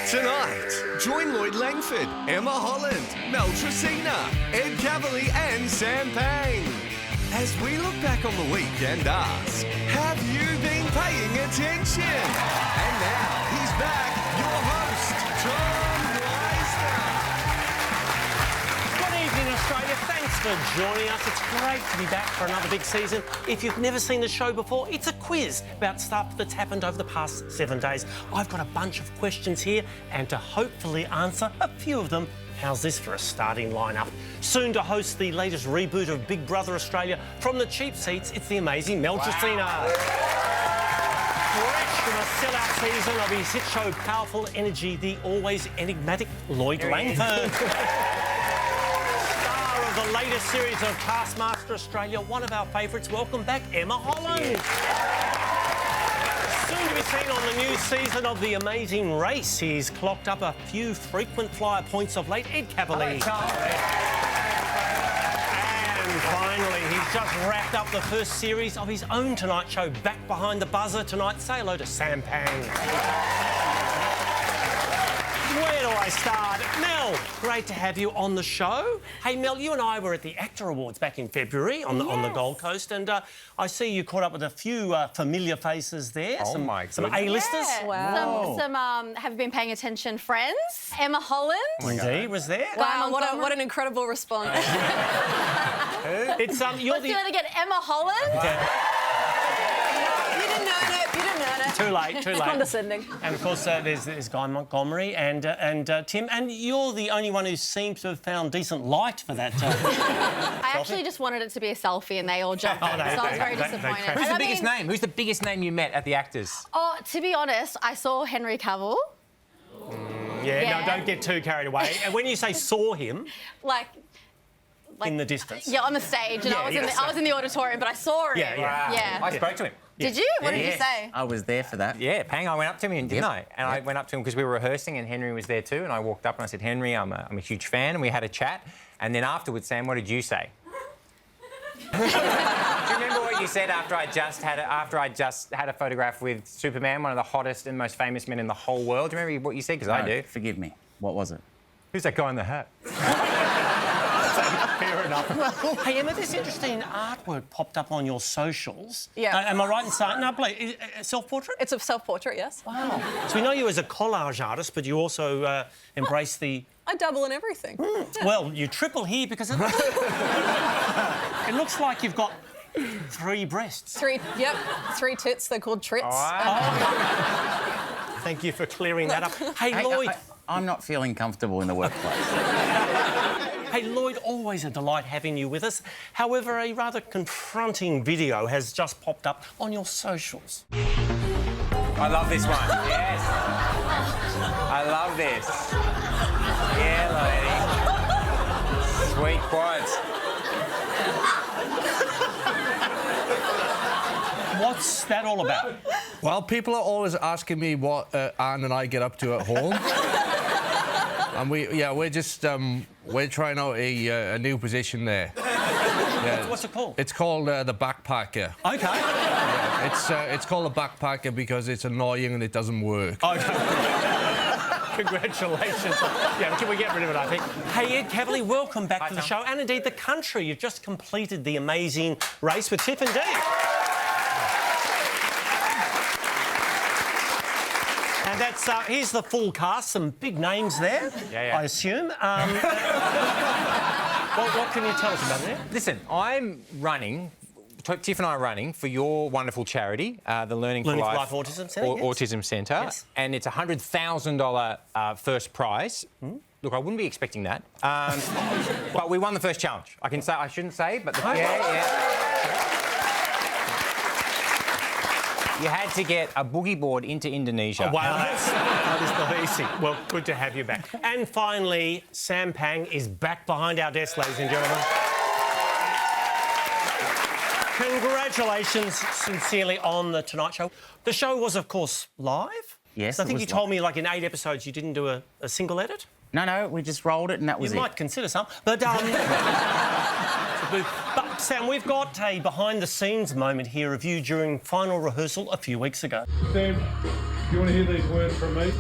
Tonight, join Lloyd Langford, Emma Holland, Mel Tresina, Ed Cavalier and Sam Pang as we look back on the week and ask, have you been paying attention? And now, he's back, your host, Tom Quizmaster. Good evening, Australia. Thanks for joining us. It's great to be back for another big season. If you've never seen the show before, it's a quiz about stuff that's happened over the past 7 days. I've got a bunch of questions here, and to hopefully answer a few of them, how's this for a starting lineup? Soon to host the latest reboot of Big Brother Australia from the cheap seats, it's the amazing Mel Tresina. Fresh from a sellout season of his hit show Powerful Energy, the always enigmatic Lloyd Langford. Star of the latest series of Quizmaster Australia, one of our favourites. Welcome back, Emma Holland. Soon to be seen on the new season of The Amazing Race. He's clocked up a few frequent flyer points of late, Ed Cavalier. And finally, he's just wrapped up the first series of his own Tonight Show, Back Behind the Buzzer tonight. Say hello to Sam Pang. Where do I start? Mel, great to have you on the show. Hey, Mel, you and I were at the Actor Awards back in February on the Gold Coast, and I see you caught up with a few familiar faces there. Oh, some A-listers. Yeah. Wow. Some have you been paying attention friends. Emma Holland. Indeed, was there. Wow, what an incredible response. It's Let's do it again. Emma Holland. You didn't earn it. You didn't earn it. Too late. Condescending. And of course, there's Guy Montgomery and Tim, and you're the only one who seems to have found decent light for that. I actually just wanted it to be a selfie, and they all jumped in, so I was very disappointed. Who's the biggest name? Who's the biggest name you met at the Actors? Oh, to be honest, I saw Henry Cavill. Yeah, no, don't get too carried away. And when you say saw him, like in the distance. Yeah, on the stage, and I was in the auditorium, but I saw him. Yeah. I spoke to him. Did you? What did you say? I was there for that. Yeah, Pang, I went up to him, didn't I? And I went up to him because we were rehearsing and Henry was there too, and I walked up and I said, Henry, I'm a huge fan, and we had a chat. And then afterwards, Sam, what did you say? Do you remember what you said after I just had a photograph with Superman, one of the hottest and most famous men in the whole world? Do you remember what you said? Because I do. Forgive me. What was it? Who's that guy in the hat? Fair enough. Hey, Emma, this interesting artwork popped up on your socials. Yeah. Am I right in saying... No, please, self-portrait? It's a self-portrait, yes. Wow. So we know you as a collage artist, but you also embrace the... I double in everything. Well, you triple here because it looks like you've got 3 breasts. 3 tits. They're called trits. Thank you for clearing that up. Hey, Lloyd... I'm not feeling comfortable in the workplace. Hey, Lloyd, always a delight having you with us. However, a rather confronting video has just popped up on your socials. I love this one. Yes. I love this. Yeah, lady. Sweet quads. What's that all about? Well, people are always asking me what Anne and I get up to at home. And we're just we're trying out a new position there. Yeah, What's it called? It's called the backpacker. OK. Yeah, it's called a backpacker because it's annoying and it doesn't work. OK. Congratulations. Yeah, can we get rid of it, I think? Hey, Ed Cavalier, welcome back to the show, and indeed the country. You've just completed The Amazing Race with Tiff and Dee. And that's, here's the full cast, some big names there, I assume. What can you tell us about it? Listen, I'm running, Tiff and I are running for your wonderful charity, the Learning for Life Autism Centre. Autism Centre. Yes. And it's a $100,000 first prize. Look, I wouldn't be expecting that. But we won the first challenge. I shouldn't say, but you had to get a boogie board into Indonesia. Oh, wow, that is not easy. Well, good to have you back. And finally, Sam Pang is back behind our desk, ladies and gentlemen. Congratulations, sincerely, on The Tonight Show. The show was, of course, live. Yes, I think you told me, like, in 8 episodes, you didn't do a single edit? No, we just rolled it and that was You might consider some, but... But, Sam, we've got a behind-the-scenes moment here of you during final rehearsal a few weeks ago. Sam, do you want to hear these words from me?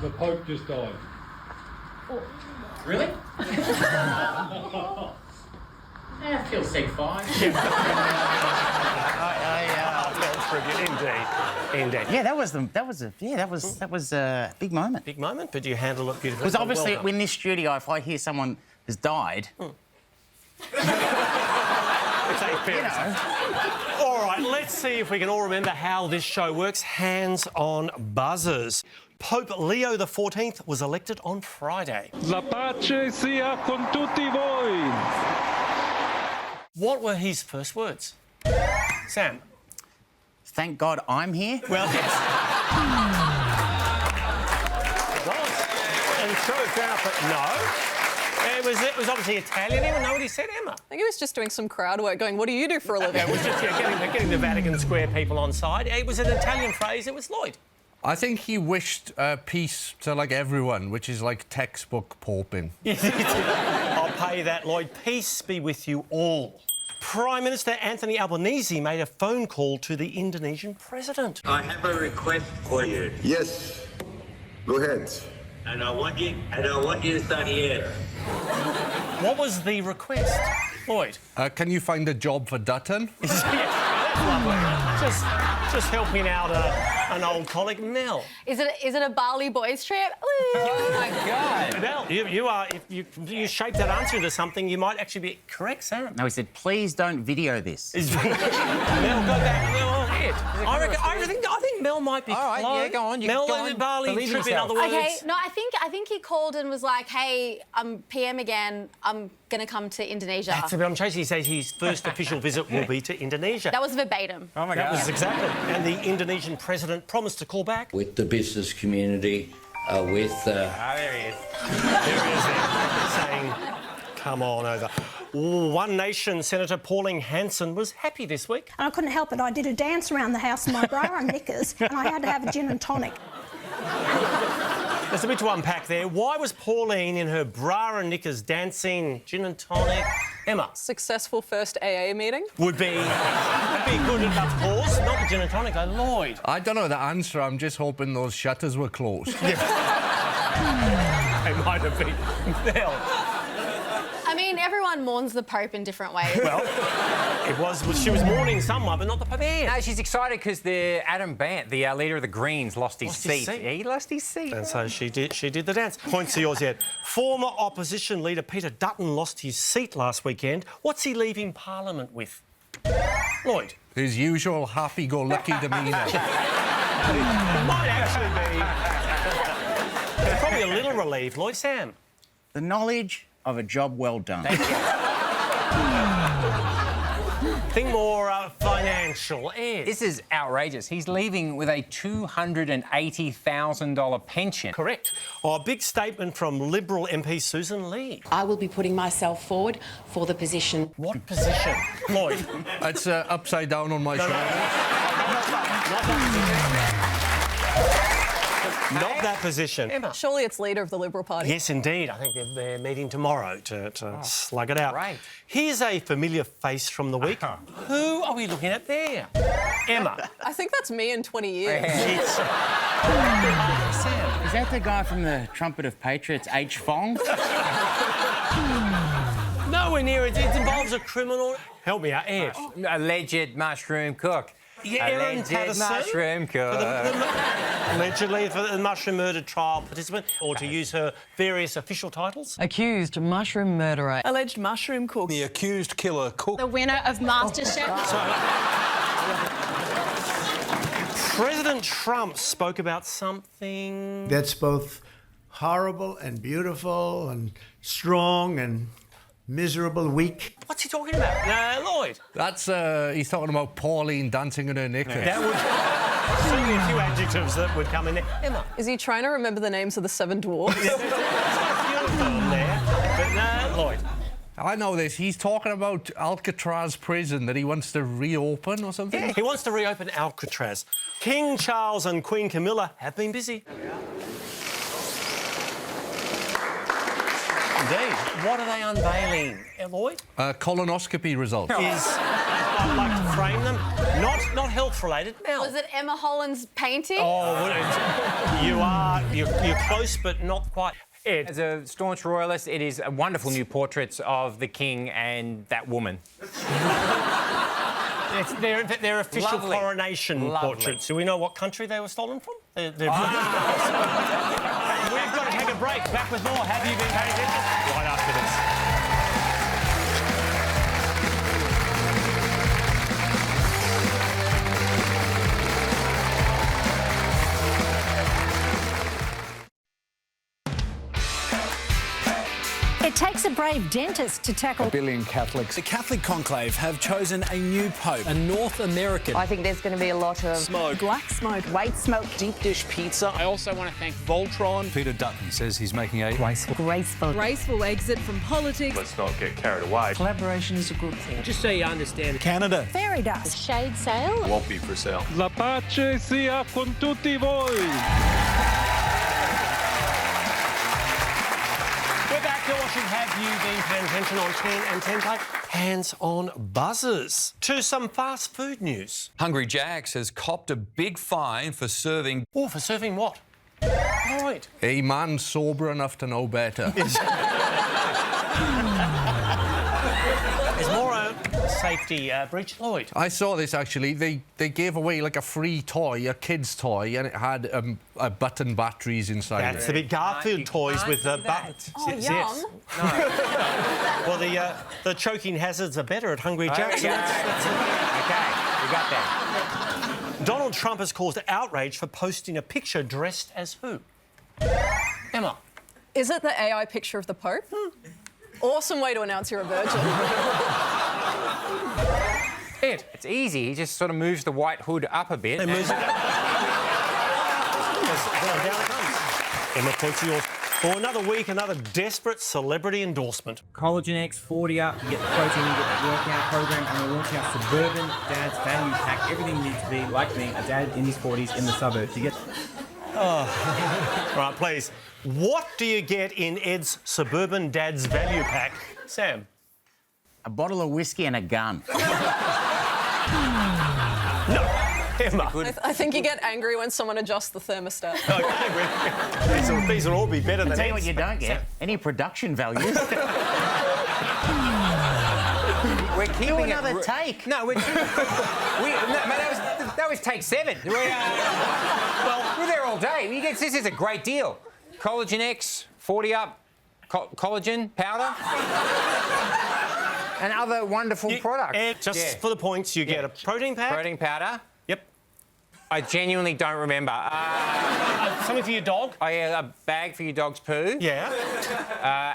The Pope just died. Really? I feel sick fine. Indeed. Yeah, that was a big moment. Big moment, but you handle it beautifully. Because obviously, Well done. in this studio, if I hear someone has died, All right, let's see if we can all remember how this show works. Hands on buzzers. Pope Leo XIV was elected on Friday. La pace sia con tutti voi. What were his first words? Sam? thank God I'm here. Well, yes. It was. And so fair enough, but no. It was obviously Italian. Anyone know what he said, Emma? I think he was just doing some crowd work going, what do you do for a living? Yeah, it was just getting the Vatican Square people on side. It was an Italian phrase. It was Lloyd. I think he wished peace to, like, everyone, which is like textbook poping. I'll pay that, Lloyd. Peace be with you all. Prime Minister Anthony Albanese made a phone call to the Indonesian president. I have a request for you. Yes. Go ahead. And I want you to start here. What was the request, Lloyd? Can you find a job for Dutton? That's lovely. Just helping out an old colleague, Mel. Is it a Bali boys trip? Oh my God! Mel, if you shape that answer into something, you might actually be correct, Sam. No, he said, please don't video this. Mel, go back. Mel, I think Mel might be All right, close. yeah, go on. Mel, go on. Bali Believe trip, in yourself. other words. Okay, no, I think he called and was like, hey, I'm PM again. I'm going to come to Indonesia. That's a bit. I'm chasing. He says his first official visit will be to Indonesia. That was verbatim. Oh my That God. was exactly. And the Indonesian president promised to call back. With the business community, there he is. There he is there, saying, come on over. One Nation Senator Pauline Hanson was happy this week. And I couldn't help it. I did a dance around the house in my bra and knickers, and I had to have a gin and tonic. There's a bit to unpack there. Why was Pauline in her bra and knickers dancing gin and tonic? Emma? Successful first AA meeting? Would be good enough cause, not the gin and tonic, though. Lloyd? I don't know the answer. I'm just hoping those shutters were closed. They might have been. Mel? I mean, everyone mourns the Pope in different ways. Well, she was mourning someone, but not the Pope. No, she's excited because Adam Bant, the leader of the Greens, lost his seat. Yeah, he lost his seat. And so she did the dance. Points to yours yet. Former opposition leader Peter Dutton lost his seat last weekend. What's he leaving Parliament with? Lloyd? His usual happy-go-lucky demeanour. It might actually be. It's probably a little relieved. Lloyd? Sam? The knowledge of a job well done. Think more financial. Ed? This is outrageous. He's leaving with a $280,000 pension. Correct. Oh, a big statement from Liberal MP Susan Lee. I will be putting myself forward for the position. What position? Lloyd? It's upside down on my shoulder. Not that position. Emma? Surely it's leader of the Liberal Party. Yes, indeed. I think they're meeting tomorrow to slug it out. Great. Here's a familiar face from the week. Who are we looking at there? Emma. I think that's me in 20 years. It's... Sam. Is that the guy from the Trumpet of Patriots, H. Fong? Nowhere near it. It involves a criminal. Help me out, Ed. Alleged mushroom cook. Yeah, Aaron Alleged Patterson. mushroom cook. Allegedly for the mushroom murder trial participant, or to use her various official titles. Accused mushroom murderer. Alleged mushroom cook. The accused killer cook. The winner of MasterChef. President Trump spoke about something... That's both horrible and beautiful and strong and miserable, weak. What's he talking about? Lloyd? That's, he's talking about Pauline dancing in her knickers. That would... certainly a few adjectives that would come in there. Emma? Is he trying to remember the names of the 7 dwarfs? There's a few of them there. But Lloyd? I know this. He's talking about Alcatraz prison that he wants to reopen or something. Yeah, he wants to reopen Alcatraz. King Charles and Queen Camilla have been busy. Indeed. What are they unveiling, Lloyd? Colonoscopy results. I'd like to frame them. Not health-related. Mel. Was it Emma Holland's painting? Oh, you're close, but not quite. Ed. As a staunch royalist, it is a wonderful new portraits of the king and that woman. They're official Lovely. coronation portraits. Do we know what country they were stolen from? We've got to take a break. Back with more. Have you been paying attention? Right after this. It takes a brave dentist to tackle A billion Catholics. The Catholic conclave have chosen a new pope, a North American. I think there's going to be a lot of smoke, black smoke, white smoke, deep dish pizza. I also want to thank Voltron. Peter Dutton says he's making a graceful exit from politics. Let's not get carried away. Collaboration is a good thing. Just so you understand, Canada. fairy dust. Shade sail. Won't be for sale. La pace sia con tutti voi. We're back to watching Have You Been Paying Attention on 10 and 10 play. Hands on buzzers. To some fast food news. Hungry Jack's has copped a big fine for serving. Oh, for serving what? Right. A man sober enough to know better. There's more safety breach, Lloyd. I saw this actually. They gave away like a free toy, a kid's toy, and it had button batteries inside. That's the big Garfield toys with buttons. Oh, Yes. yum. Well, the choking hazards are better at Hungry Jack's. Okay, we got that. Donald Trump has caused outrage for posting a picture dressed as who? Emma. Is it the AI picture of the Pope? Awesome way to announce you're a virgin. Ed. It's easy. He just sort of moves the white hood up a bit. Down it comes. Emma, points to yours. For another week, another desperate celebrity endorsement. Collagen X 40 up, you get the protein, you get the workout program, and we're launching our Suburban Dad's Value Pack. Everything you need to be, like me, a dad in his 40s in the suburbs. You get... Right, please. What do you get in Ed's Suburban Dad's Value Pack? Sam? A bottle of whiskey and a gun. No. Emma? I think you get angry when someone adjusts the thermostat. Okay, these will all be better than I'll tell you Ed's. what you don't get. Any production value. We're keeping Do another take. No, that was take 7. Well, we're there all day. This is a great deal. Collagen X, 40 up, collagen powder, and other wonderful products. And just for the points, you get a protein pack. Protein powder. Yep. I genuinely don't remember. Something for your dog? Oh, yeah, a bag for your dog's poo. Yeah.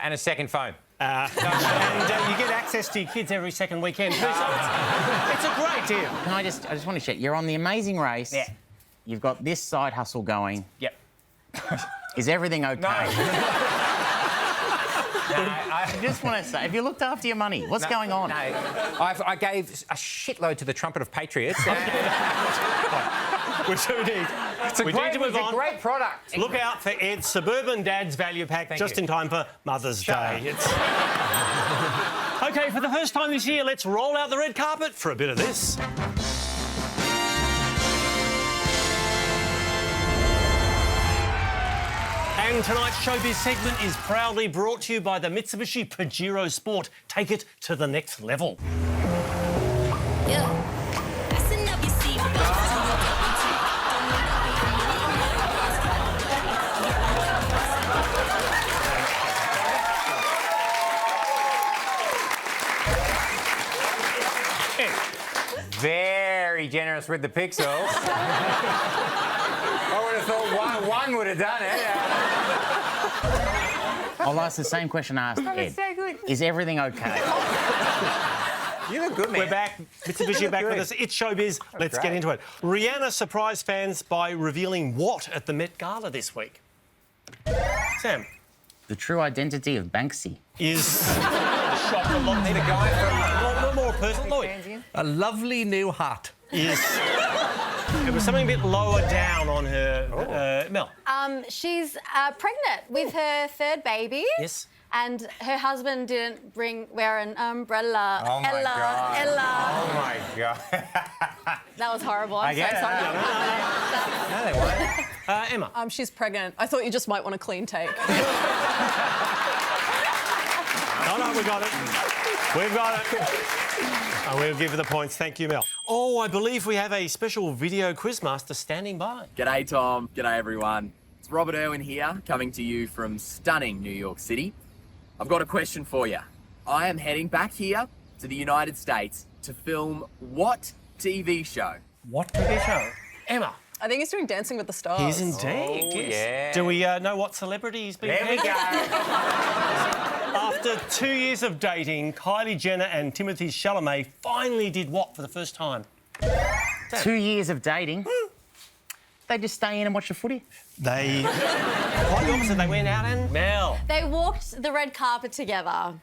And a second phone. And you get access to your kids every second weekend. It's a great deal. Can I just want to check. You're on The Amazing Race. Yeah. You've got this side hustle going. Yep. Is everything okay? No. I just want to say, have you looked after your money? What's going on? No. I gave a shitload to the Trumpet of Patriots. Which we need. It's a great product. Look out for Ed's Suburban Dad's Value Pack just in time for Mother's Day. OK, for the first time this year, let's roll out the red carpet for a bit of this. And tonight's Showbiz segment is proudly brought to you by the Mitsubishi Pajero Sport. Take it to the next level. Very generous with the pixels. I would have thought one would have done it. I'll ask the same question I asked Ed. So good. Is everything okay? You look good, man. We're back. Mitsubishi are back with us. It's Showbiz. Let's get into it. Rihanna surprised fans by revealing what at the Met Gala this week? Sam? The true identity of Banksy. Is the shop a lot The guy from... more personal, Lloyd? A lovely new hat. Is... It was something a bit lower down on her, Mel. She's pregnant with her third baby. Yes. and her husband didn't wear an umbrella. Oh my God. Ella. Oh my God. That was horrible. I'm so get it. sorry. No, they weren't. Emma. She's pregnant. I thought you just might want a clean take. No, we got it. We've got it. And we'll give you the points. Thank you, Mel. Oh, I believe we have a special video quizmaster standing by. G'day, Tom. G'day, everyone. It's Robert Irwin here, coming to you from stunning New York City. I've got a question for you. I am heading back here to the United States to film what TV show? What TV show? Emma. I think he's doing Dancing with the Stars. He is indeed. Oh, yes. yeah. Do we know what celebrity he's been? There we go. After 2 years of dating, Kylie Jenner and Timothée Chalamet finally did what for the first time? 2 years of dating? They just stay in and watch the footy? They... Quite the opposite. They went out and... Mel. They walked the red carpet together.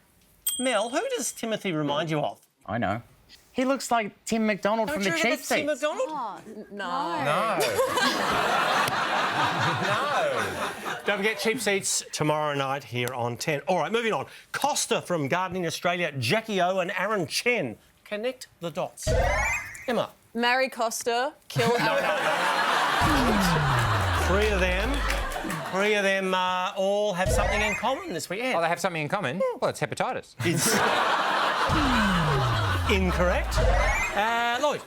Mel, who does Timothy remind you of? I know. He looks like Tim McDonald from the Cheap Seats. Tim McDonald? Oh, no. No. Don't forget Cheap Seats tomorrow night here on 10. All right, moving on. Costa from Gardening Australia, Jackie O and Aaron Chen. Connect the dots. Emma. Marry Costa, kill Aaron. Three of them all have something in common this weekend. Oh, they have something in common? Well, it's hepatitis. It's incorrect. Lloyd.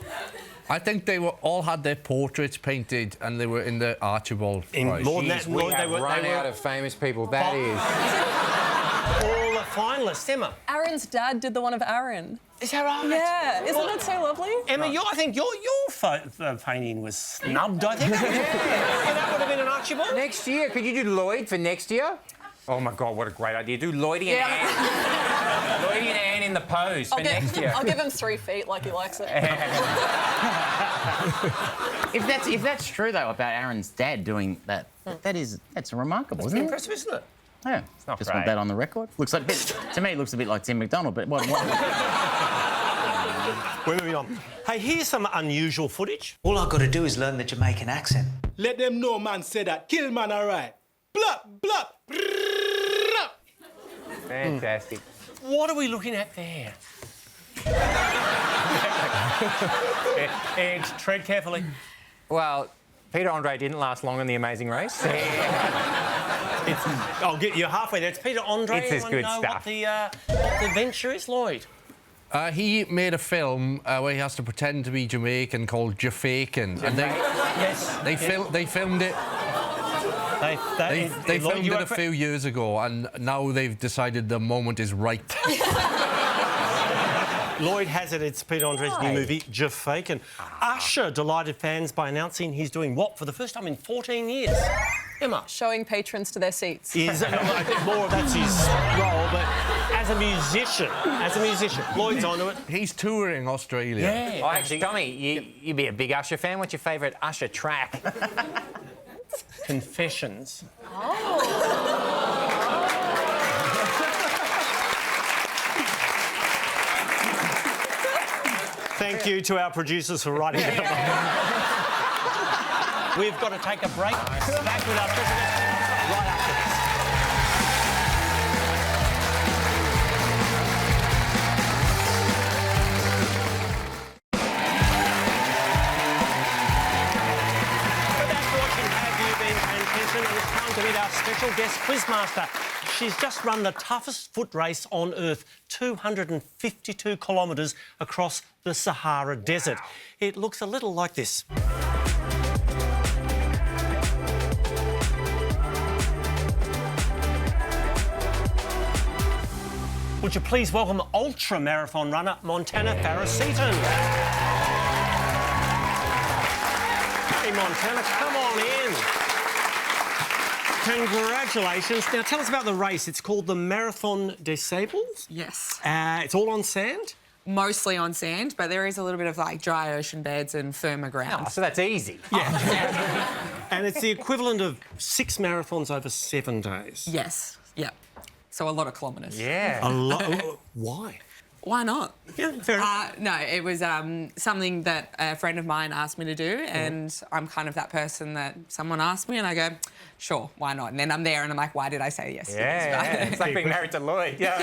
I think they all had their portraits painted and they were in the Archibald Prize. More than that, We Lloyd, have run out of famous people. That is... all the finalists. Emma. Aaron's dad did the one of Aaron. Is that right? Yeah. Isn't it so lovely? Emma, I think your painting was snubbed, I think. That would have been an Archibald. Next year, could you do Lloyd for next year? Oh my God, what a great idea. Do Lloydie and Anne. Lloydie and Anne in the pose for next year. I'll give him 3 feet like he likes it. If that's true though about Aaron's dad doing that, that's remarkable, isn't it? Impressive, isn't it? Yeah. It's not Just great. want that on the record. Looks like to me, it looks a bit like Tim McDonald, but what? We're moving on. Hey, here's some unusual footage. All I've got to do is learn the Jamaican accent. Let them know man say that. Kill man alright. Blup, blup. Fantastic. What are we looking at there? Ed, tread carefully. Well, Peter Andre didn't last long in The Amazing Race. I'll get you halfway there. It's Peter Andre. It's his good know stuff. What the venture is, Lloyd? He made a film where he has to pretend to be Jamaican called Jafakin. And they filmed it. They filmed it a few years ago, and now they've decided the moment is right. Lloyd has it. It's Peter Andre's new movie, Jafakin. Usher delighted fans by announcing he's doing what for the first time in 14 years? Emma. Showing patrons to their seats. I think more of that's his role, but as a musician, Lloyd's onto it. He's touring Australia. Yeah. Oh, actually, Tommy, you'd be a big Usher fan. What's your favourite Usher track? Confessions. Thank you to our producers for writing that. We've got to take a break. Back with our president right after this. We're back watching Have You Been Paying Attention? And it's time to meet our special guest, Quizmaster. She's just run the toughest foot race on Earth, 252 kilometres across the Sahara Desert. It looks a little like this. Would you please welcome ultra-marathon runner Montana Farris-Seaton. Hey, Montana, come on in. Congratulations. Now, tell us about the race. It's called the Marathon des Sables. Yes. It's all on sand? Mostly on sand, but there is a little bit of, like, dry ocean beds and firmer ground. Oh, so that's easy. Yeah. And it's the equivalent of 6 marathons over 7 days. Yes. Yeah. So a lot of kilometres. Yeah. A lot. Why? Why not? Yeah, fair enough. No, it was something that a friend of mine asked me to do, and I'm kind of that person that someone asked me and I go, sure, why not? And then I'm there and I'm like, why did I say yes? Yeah. It's like being married to Lloyd. Yeah.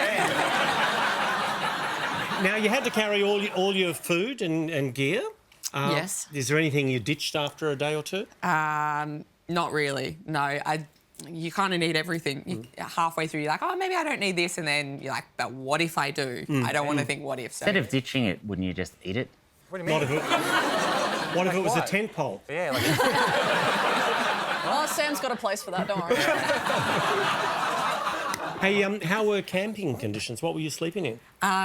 Now, you had to carry all your food and gear. Yes. Is there anything you ditched after a day or two? Not really, no. You kind of need everything. Halfway through, you're like, oh, maybe I don't need this. And then you're like, but what if I do? I don't want to think what if. So. Instead of ditching it, wouldn't you just eat it? What do you mean? What if it was a tent pole? Yeah, like... Oh, Sam's got a place for that, don't worry. Hey, how were camping conditions? What were you sleeping in?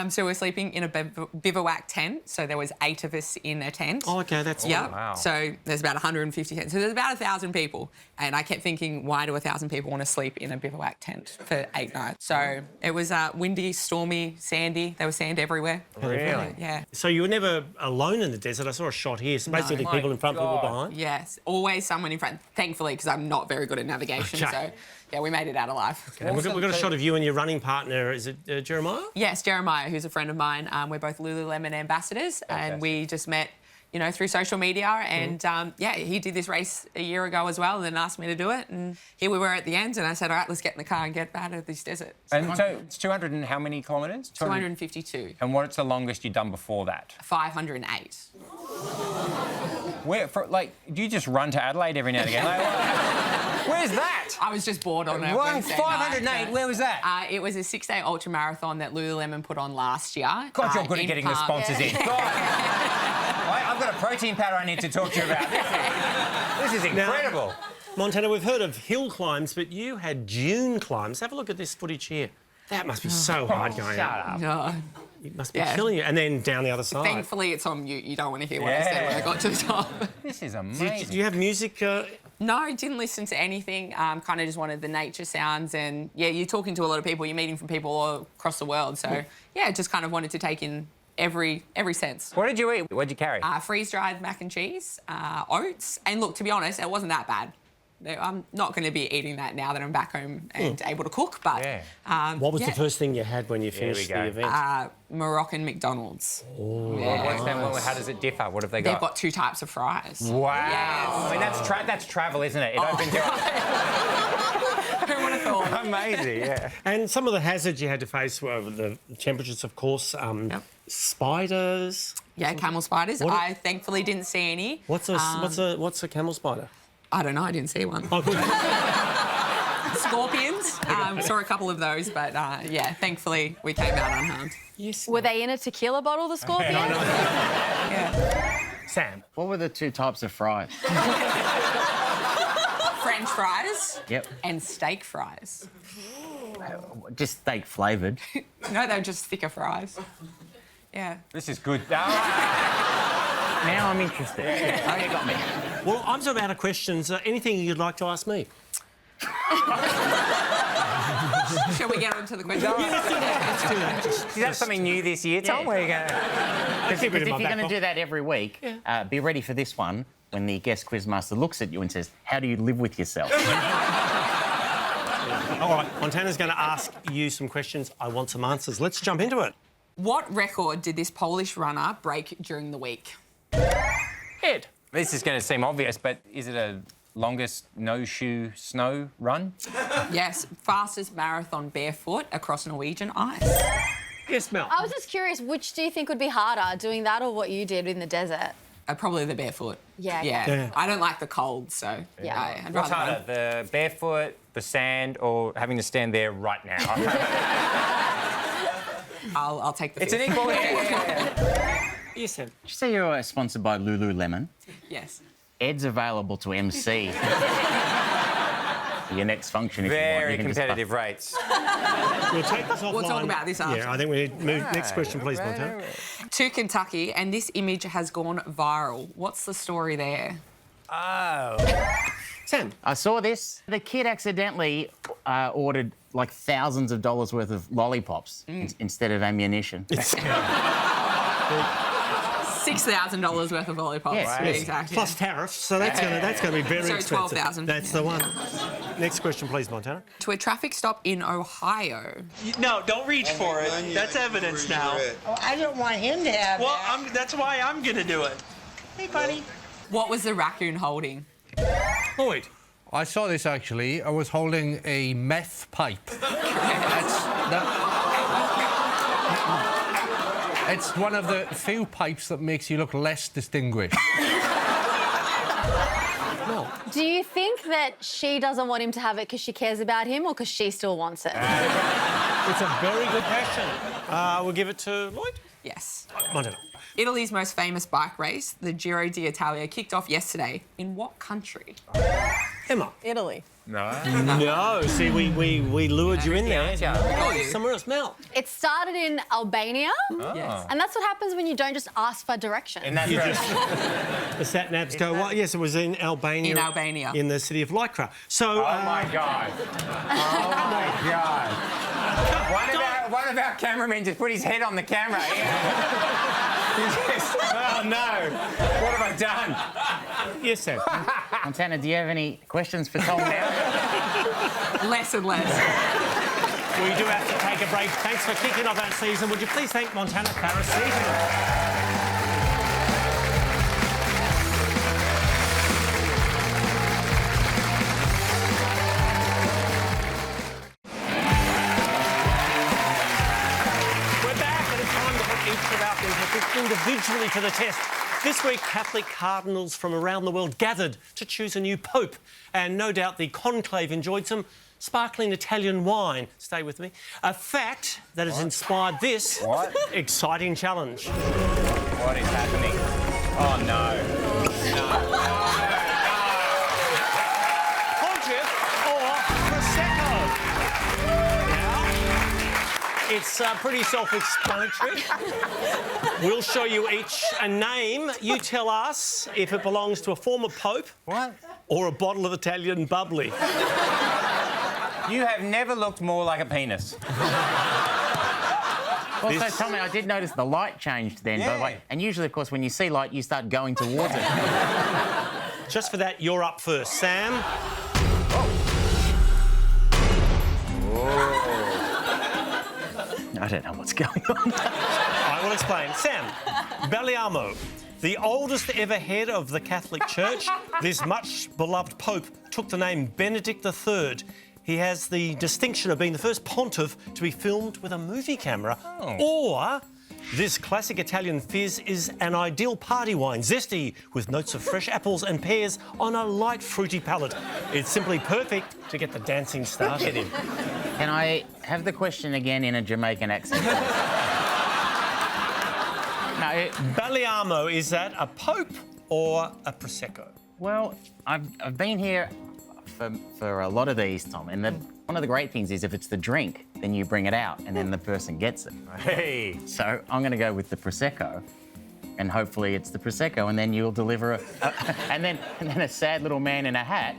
So we're sleeping in a bivouac tent. So there was 8 of us in a tent. Oh, OK, that's... Yeah. Wow. So there's about 150 tents. So there's about 1,000 people. And I kept thinking, why do 1,000 people want to sleep in a bivouac tent for 8 nights? So it was windy, stormy, sandy. There was sand everywhere. Really? Yeah. So you were never alone in the desert? I saw a shot here. So basically No. people in front, people behind? Yes. Always someone in front, thankfully, because I'm not very good at navigation. Okay. So, yeah, we made it out alive. Okay. We've got a shot of you and your running partner. Is it Jeremiah? Yes, Jeremiah, who's a friend of mine. We're both Lululemon ambassadors, and we just met, you know, through social media. And yeah, he did this race a year ago as well, and then asked me to do it. And here we were at the end, and I said, all right, let's get in the car and get out of this desert. And so it's 200 and how many kilometres? 252. And what's the longest you've done before that? 508. Where, do you just run to Adelaide every now and again? Where's that? I was just bored on it. 508, where was that? It was a 6-day ultra marathon that Lululemon put on last year. God, you're good at getting the sponsors in. God. I've got a protein powder I need to talk to you about. This is incredible. Now, Montana, we've heard of hill climbs, but you had dune climbs. Have a look at this footage here. That must be so hard going up. No. It must be killing you. And then down the other side. Thankfully, it's on mute. You don't want to hear what I said when I got to the top. This is amazing. Do you have music? No, didn't listen to anything. Kind of just wanted the nature sounds. And, yeah, you're talking to a lot of people. You're meeting from people all across the world. So, yeah, just kind of wanted to take in every sense. What did you eat? What did you carry? Freeze-dried mac and cheese, oats. And, look, to be honest, it wasn't that bad. I'm not going to be eating that now that I'm back home and able to cook, but... what was the first thing you had when you finished the event? Moroccan McDonald's. Oh. How does it differ? What have they got? They've got 2 types of fries. Wow. Yes. I mean, that's travel, isn't it? It opens your Who would have thought? Amazing, yeah. And some of the hazards you had to face were the temperatures, of course, spiders. Yeah, camel spiders. I thankfully didn't see any. What's a camel spider? I don't know. I didn't see one. Oh, good. Scorpions. Saw a couple of those, but yeah, thankfully we came out unharmed. Yes. Were they in a tequila bottle, the scorpions? Yeah. Sam. What were the 2 types of fries? French fries. Yep. And steak fries. Just steak flavoured. No, they're just thicker fries. Yeah. This is good. Now I'm interested. Oh, you got me. Well, I'm sort of out of questions. Anything you'd like to ask me? Shall we get on to the question? Let's do that. Is that something new this year, Tom? Where are you going to... Because if you're going to do that every week, be ready for this one when the guest quizmaster looks at you and says, how do you live with yourself? All right, Montana's going to ask you some questions. I want some answers. Let's jump into it. What record did this Polish runner break during the week? Ed. This is going to seem obvious, but is it a longest no-shoe snow run? Yes, fastest marathon barefoot across Norwegian ice. Yes, Mel. I was just curious, which do you think would be harder, doing that or what you did in the desert? Probably the barefoot. Yeah. Yeah. I don't like the cold, so... Yeah. I'd What's rather harder, the barefoot, the sand, or having to stand there right now? I'll take the It's an equal... Yes, Sam. Did you say you're sponsored by Lululemon? Yes. Ed's available to MC. Your next function, if Very you want. competitive rates. We'll take this offline. We'll talk about this after. Yeah, I think we need move. Next question, please, Montana. To Kentucky, and this image has gone viral. What's the story there? Oh. Sam. I saw this. The kid accidentally ordered like thousands of dollars worth of lollipops instead of ammunition. $6,000 worth of lollipops. Yes, to be yes. exact. Plus tariffs, so that's going to be very So expensive. 12,000. That's the one. Next question, please, Montana. To a traffic stop in Ohio. No, don't reach for it. That's evidence now. Oh, I don't want him to have Well, that. that's why I'm going to do it. Hey, buddy. What was the raccoon holding? Lloyd. I saw this actually. I was holding a meth pipe. It's one of the few pipes that makes you look less distinguished. Do you think that she doesn't want him to have it because she cares about him or because she still wants it? It's a very good question. We'll give it to Lloyd. Yes. Montana. Italy's most famous bike race, the Giro d'Italia, kicked off yesterday. In what country? Emma. Italy. No. No, see, we lured you in there. Somewhere else. Mel. It started in Albania. Yes. And that's what happens when you don't just ask for directions. And that's right. The sat navs go, well, yes, it was in Albania. In Albania. In the city of Lycra. So. Oh my God. Oh my God. One of our cameramen just put his head on the camera. Oh no. What have I done? Yes, sir. Montana, do you have any questions for Tom now? Less and less. We do have to take a break. Thanks for kicking off our season. Would you please thank Montana Paris individually to the test. This week, Catholic cardinals from around the world gathered to choose a new pope, and no doubt the conclave enjoyed some sparkling Italian wine. Stay with me. A fact that has inspired this exciting challenge. What is happening? Oh no. Pontiff or Prosecco? Now, it's pretty self-explanatory. We'll show you each a name. You tell us if it belongs to a former pope or a bottle of Italian bubbly. You have never looked more like a penis. Also, Tommy, I did notice the light changed then. Yeah. By the way. And usually, of course, when you see light, you start going towards it. Just for that, you're up first. Sam. I don't know what's going on. I will explain. Sam, Belliamo, the oldest ever head of the Catholic Church, this much-beloved Pope took the name Benedict III. He has the distinction of being the first pontiff to be filmed with a movie camera. Or this classic Italian fizz is an ideal party wine, zesty, with notes of fresh apples and pears on a light fruity palate. It's simply perfect to get the dancing started in. Can I have the question again in a Jamaican accent? No. Belliamo, is that a pope or a Prosecco? Well, I've been here for a lot of these, Tom, and one of the great things is if it's the drink, then you bring it out and then the person gets it. Hey. So I'm going to go with the Prosecco, and hopefully it's the Prosecco, and then you'll deliver and then a sad little man in a hat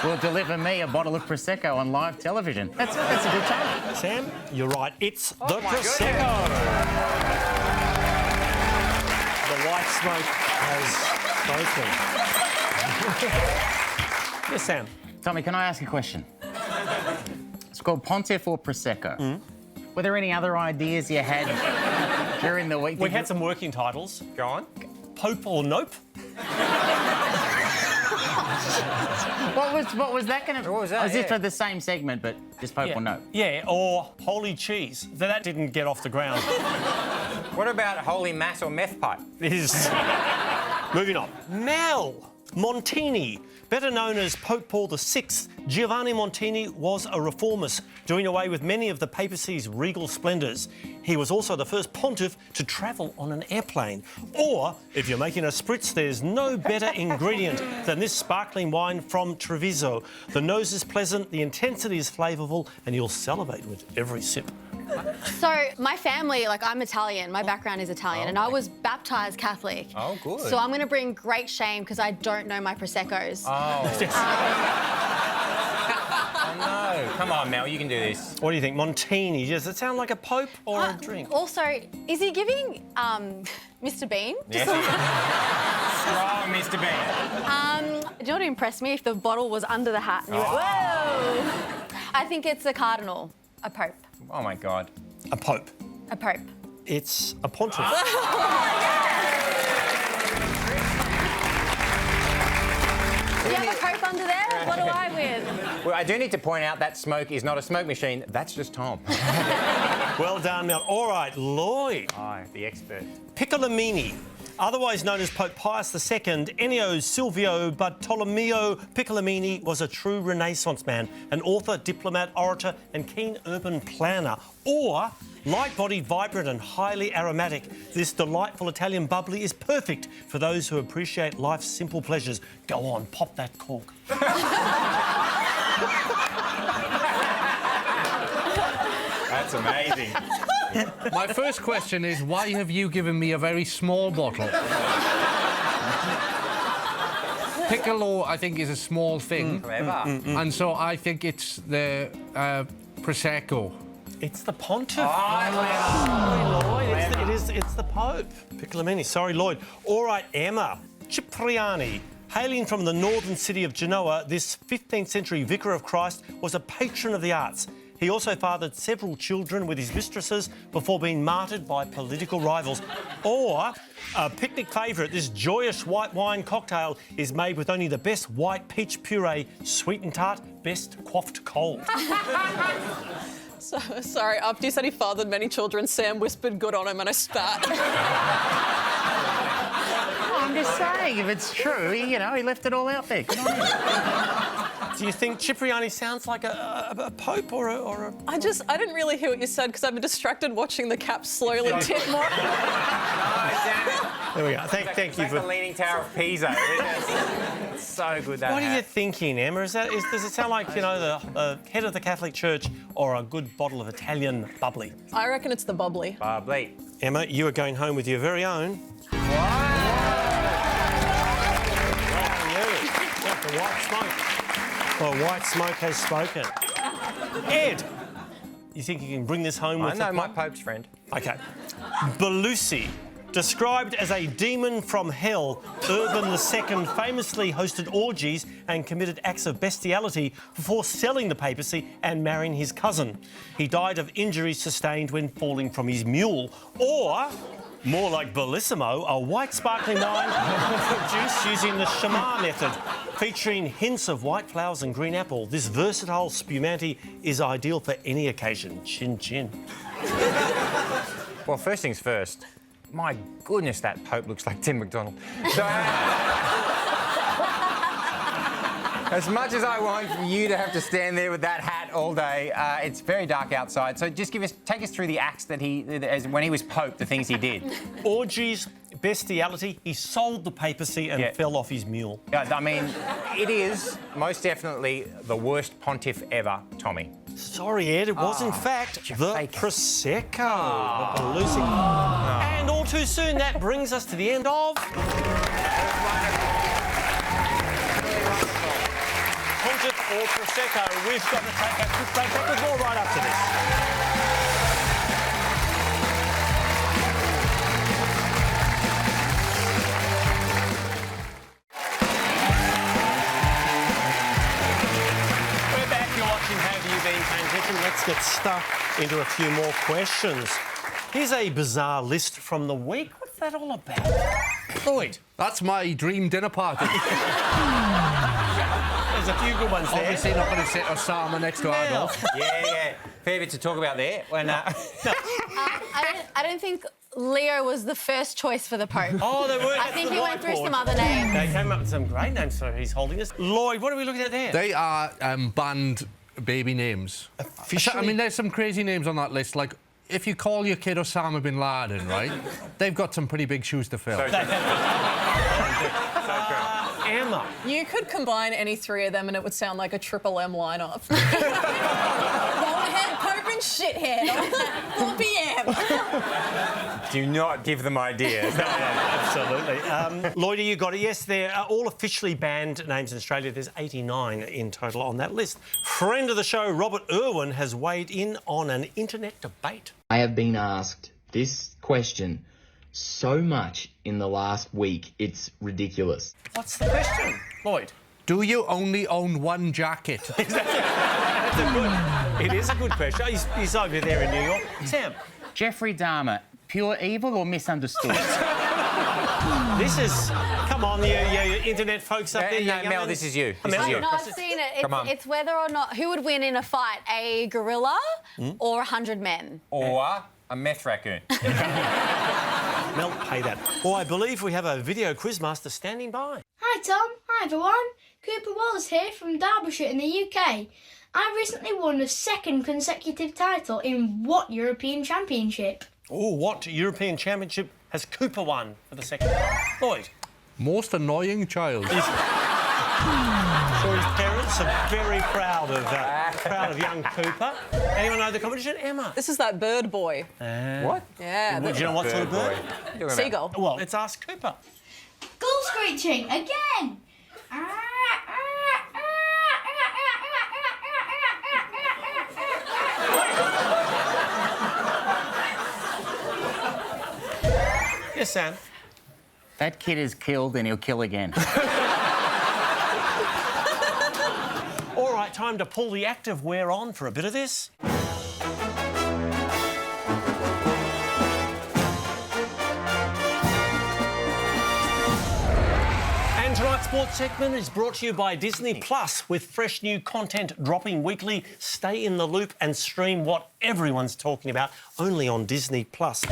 will deliver me a bottle of Prosecco on live television. That's a good time. Sam, you're right. It's the Prosecco. The white smoke has spoken. Yes, Sam. Tommy, can I ask a question? It's called Pontiff or Prosecco. Were there any other ideas you had during the week? We had some working titles. Go on. Pope or Nope. What was that going to... What was that? Was it for the same segment, but just Pope or Nope? Yeah, or Holy Cheese. That didn't get off the ground. What about Holy Mass or Meth Pipe? Moving on. Mel Montini, better known as Pope Paul VI, Giovanni Montini was a reformist, doing away with many of the papacy's regal splendours. He was also the first pontiff to travel on an airplane. Or, if you're making a spritz, there's no better ingredient than this sparkling wine from Treviso. The nose is pleasant, the intensity is flavourful, and you'll salivate with every sip. So, my family, I'm Italian. My background is Italian, and I was baptised Catholic. Oh, good. So I'm going to bring great shame because I don't know my Proseccos. Oh. no. Come on, Mel, you can do this. What do you think? Montini, does it sound like a pope or a drink? Also, is he giving Mr. Bean? Yes, strong Mr. Bean. Do you know what impressed me? If the bottle was under the hat. And you went, whoa! I think it's a cardinal, a pope. Oh, my God. A pope. A pope. It's a pontiff. Do you have a pope under there? What do I win? Well, I do need to point out that smoke is not a smoke machine. That's just Tom. Well done, Mel. All right, Lloyd. Aye, the expert. Piccolomini, otherwise known as Pope Pius II, Ennio Silvio Bartolomeo Piccolomini was a true Renaissance man, an author, diplomat, orator and keen urban planner. Or, light-bodied, vibrant and highly aromatic, this delightful Italian bubbly is perfect for those who appreciate life's simple pleasures. Go on, pop that cork. That's amazing. My first question is, why have you given me a very small bottle? Piccolo, I think, is a small thing. And so I think it's the Prosecco. It's the pontiff. Sorry, Lloyd. It's the Pope. Piccolomini. Sorry, Lloyd. All right, Emma. Cipriani. Hailing from the northern city of Genoa, this 15th century vicar of Christ was a patron of the arts. He also fathered several children with his mistresses before being martyred by political rivals. Or, a picnic favourite, this joyous white wine cocktail is made with only the best white peach puree, sweet and tart, best quaffed cold. So, sorry, after you said he fathered many children, Sam whispered good on him and I spat. I'm just saying, if it's true, he left it all out there. Good on him. Do you think Cipriani sounds like a pope or a... I didn't really hear what you said because I've been distracted watching the cap slowly tip more. There we go. Thank you for... the Leaning Tower of Pisa. It's so good, that What are you hat. thinking, Emma? Does it sound like, the head of the Catholic Church or a good bottle of Italian bubbly? I reckon it's the bubbly. Bubbly. Emma, you are going home with your very own... The white smoke. The white smoke has spoken. Ed, you think you can bring this home with I know my Pope's friend. OK. Belusi, described as a demon from hell, Urban II famously hosted orgies and committed acts of bestiality before selling the papacy and marrying his cousin. He died of injuries sustained when falling from his mule. Or... more like Bellissimo, a white sparkling wine produced using the Chamar method, featuring hints of white flowers and green apple. This versatile spumante is ideal for any occasion. Chin chin. Well, first things first, my goodness, that Pope looks like Tim McDonald. So, as much as I want you to have to stand there with that hat all day, it's very dark outside. So just take us through the acts that when he was Pope, the things he did. Orgies, bestiality, he sold the papacy and fell off his mule. Yeah, I mean, it is most definitely the worst pontiff ever, Tommy. Sorry, Ed, it was in fact the Prosecco. The Belusi. And all too soon, that brings us to the end of... Pontiff or Prosecco. We've got to take a quick break. Back with more right after this. We're back. You're watching Have You Been Paying Attention? Let's get stuck into a few more questions. Here's a bizarre list from the week. What's that all about? Lloyd. That's my dream dinner party. There's a few good ones there. Obviously not going to sit Osama next to Adolf. Yeah. Fair bit to talk about there. When, I don't think Leo was the first choice for the Pope. Oh, they were. I think he went through some other names. They came up with some great names, so he's holding us. Lloyd, what are we looking at there? They are banned baby names. Officially? I mean, there's some crazy names on that list, like... if you call your kid Osama bin Laden, right, they've got some pretty big shoes to fill. Emma. You could combine any three of them and it would sound like a Triple M lineup. Go ahead, Pope doing, shithead? 4 p.m. Do not give them ideas. Absolutely. Lloyd, you got it. Yes, they're all officially banned names in Australia. There's 89 in total on that list. Friend of the show, Robert Irwin, has weighed in on an internet debate. I have been asked this question so much in the last week, it's ridiculous. What's the question, Lloyd? Do you only own one jacket? It is a good question. He's over there in New York. Sam? Jeffrey Dahmer, pure evil or misunderstood? This is... Come on, you internet folks up there. No, Mel, this is you. This is you. No, I've seen it. Come on. It's whether or not... Who would win in a fight, a gorilla or 100 men? Or a meth raccoon. Mel, pay that. Well, I believe we have a video quizmaster standing by. Hi Tom, hi everyone. Cooper Wallace here from Derbyshire in the UK. I recently won the second consecutive title in what European Championship? Oh, what European Championship has Cooper won for the second time? Lloyd? Most annoying child. I'm sure his parents are very proud of young Cooper. Anyone know the competition? Emma? This is that bird boy. What? Yeah. Do you know what sort of bird? Seagull. Well, let's ask Cooper. Gull screeching again. Yes, Sam? That kid is killed and he'll kill again. All right, time to pull the active wear on for a bit of this. And tonight's sports segment is brought to you by Disney Plus, with fresh new content dropping weekly. Stay in the loop and stream what everyone's talking about only on Disney Plus.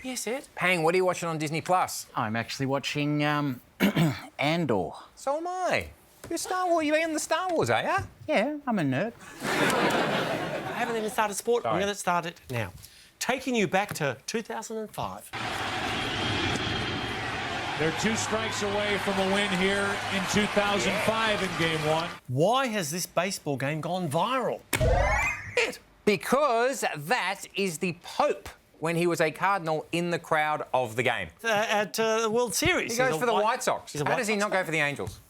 Yes, Ed? Pang, what are you watching on Disney Plus? I'm actually watching Andor. So am I. You're Star Wars. You in the Star Wars, are you? Yeah, I'm a nerd. I haven't even started sport. Sorry. I'm going to start it now. Taking you back to 2005. They're 2 strikes away from a win here in 2005 in Game 1. Why has this baseball game gone viral? Ed? Because that is the Pope when he was a Cardinal in the crowd of the game. At the World Series. He goes for the White Sox. How How does he not go for the Angels?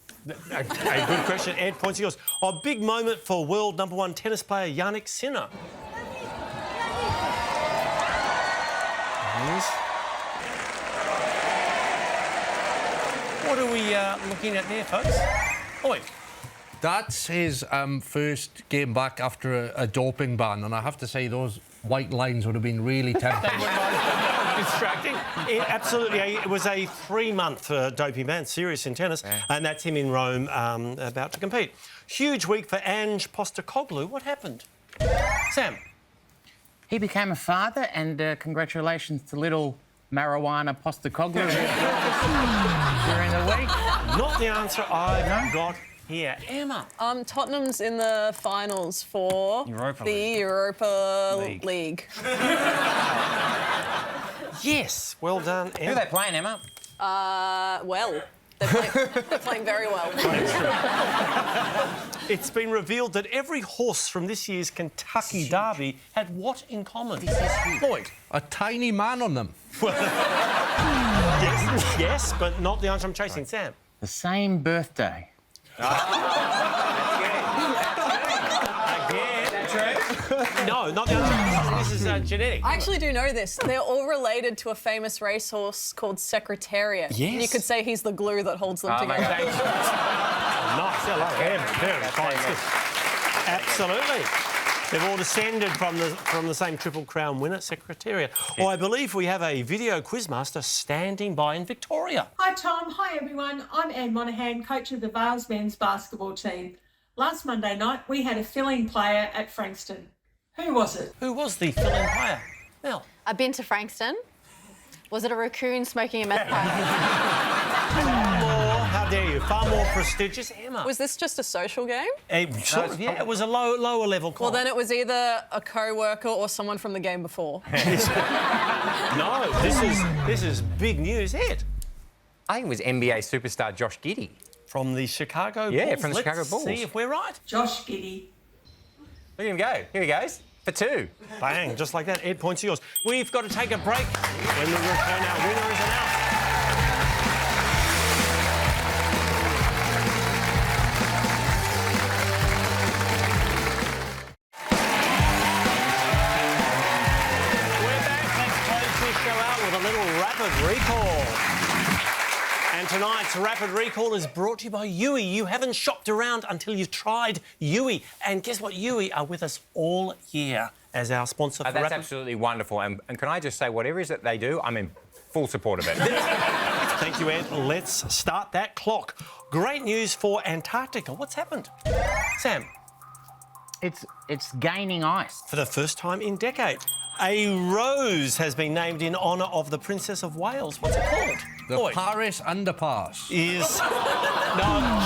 A good question. Ed, points to yours. A big moment for world #1 tennis player Yannick Sinner. Yes. What are we looking at there, folks? Oi. That's his first game back after a doping ban, and I have to say those white lines would have been really tempting. Distracting. Absolutely. It was a 3-month doping ban, serious in tennis, and that's him in Rome about to compete. Huge week for Ange Postecoglou. What happened? Sam? He became a father, and congratulations to little marijuana Postecoglou during the week. Not the answer I've got here. Emma? Tottenham's in the finals for Europa the League. Europa League. Yes, well done, Emma. Who are they playing, Emma? Well, they're playing very well. It's been revealed that every horse from this year's Kentucky Derby had what in common? Lloyd? A tiny man on them. Yes, but not the answer I'm chasing. Sam? The same birthday. No, not the answer. This is genetic. I actually do know this. They're all related to a famous racehorse called Secretariat. Yes. And you could say he's the glue that holds them together. Nice. I like him. Very fine. Absolutely. They've all descended from the same Triple Crown winner, Secretariat. Well, I believe we have a video quizmaster standing by in Victoria. Hi Tom, hi everyone. I'm Anne Monaghan, coach of the Vales men's basketball team. Last Monday night we had a fill-in player at Frankston. Who was it? Who was the fill-in player? Mel? I've been to Frankston. Was it a raccoon smoking a meth pipe? How dare you? Far more prestigious, Emma. Was this just a social game? Sort of, yeah. It was a lower level call. Well, then it was either a co-worker or someone from the game before. No, this is big news, Ed. I think it was NBA superstar Josh Giddey. From the Chicago Bulls. Yeah, from the Chicago Bulls. See if we're right. Josh Giddey. Look at him go. Here he goes. For 2. Bang, just like that. Ed, points are yours. We've got to take a break. When we return, our winner is announced. We're back. Let's close this show out with a little rapid recall. And tonight's Rapid Recall is brought to you by Yui. You haven't shopped around until you've tried Yui. And guess what? Yui are with us all year as our sponsor for That's Rapid. absolutely wonderful. And can I just say, whatever it is that they do, I'm in full support of it. Thank you, Ed. Let's start that clock. Great news for Antarctica. What's happened? Sam? It's gaining ice. For the first time in decades. A rose has been named in honour of the Princess of Wales. What's it called? The Paris Underpass. Is... No,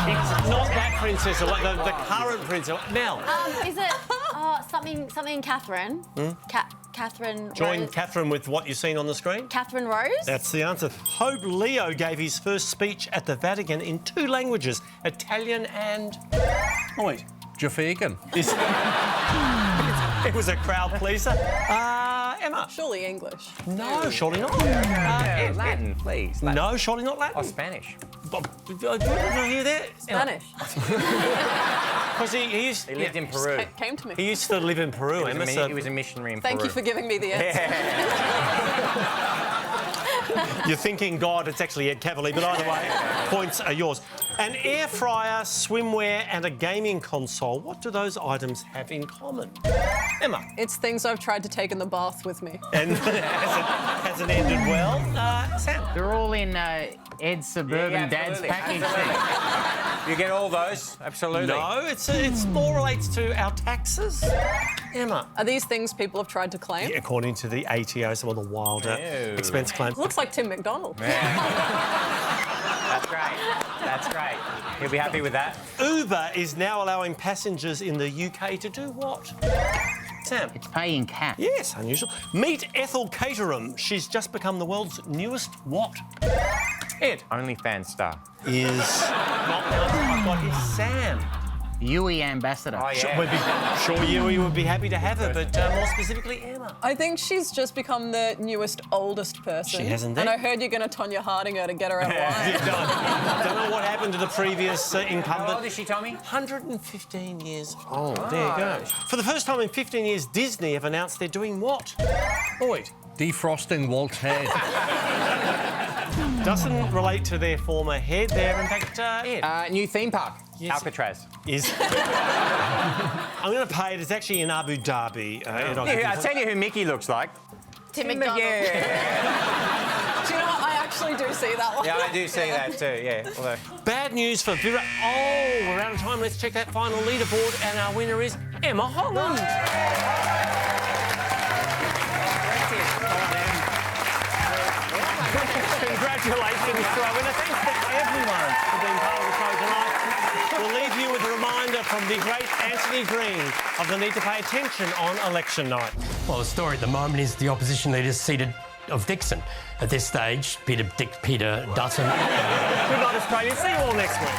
it's not that princess, the current princess. Mel. Is it something Catherine? Catherine Join Rose. Catherine with what you've seen on the screen. Catherine Rose? That's the answer. Hope Leo gave his first speech at the Vatican in 2 languages, Italian and... Oh, wait. Jafaican. It was a crowd pleaser. Emma? Surely English. No, surely not. Latin, please. Latin. No, surely not Latin. Oh, Spanish. Did I hear that? Spanish. Because he used... He lived in Peru. Came to me. He used to live in Peru, Emma. He was a missionary in Peru. Thank you for giving me the answer. You're thinking God, it's actually Ed Cavalier, but either way, points are yours. An air fryer, swimwear and a gaming console. What do those items have in common? Emma? It's things I've tried to take in the bath with me. And hasn't ended well. Sam? They're all in Ed's Suburban Dad's package. You get all those, absolutely. No, it's more relates to our taxes. Emma? Are these things people have tried to claim? Yeah, according to the ATO, some of the wilder expense claims. Looks like Tim McDonald. That's great. That's great. He'll be happy with that. Uber is now allowing passengers in the UK to do what? Sam? It's paying cash. Yes, unusual. Meet Ethel Caterham. She's just become the world's newest what? Ed? OnlyFans star. Is not now. What is Sam? Yui ambassador. Oh, yeah. Sure Yui would be happy to have her, but more specifically, Emma. I think she's just become the newest, oldest person. She has indeed. And I heard you're going to Tonya Harding her to get her out of line. Don't know what happened to the previous incumbent. How old is she, Tommy? 115 years old. There you go. For the first time in 15 years, Disney have announced they're doing what? Boyd. Defrosting Walt's head. Doesn't relate to their former head there. In fact, Ed. New theme park. Yes. Alcatraz. Is. I'm going to pay it. It's actually in Abu Dhabi. Ed, I'll tell you who Mickey looks like. Tim McDonald. Do you know what? I actually do see that one. Yeah, I do see that too, yeah. Although... Bad news for Vera. Oh, we're out of time. Let's check that final leaderboard. And our winner is Emma Holland. Congratulations to our winner. Thanks to everyone for being part of the show tonight. We'll leave you with a reminder from the great Anthony Green of the need to pay attention on election night. Well, the story at the moment is the opposition leader seated of Dixon. At this stage, Peter Dutton. Good night, Australia. See you all next week.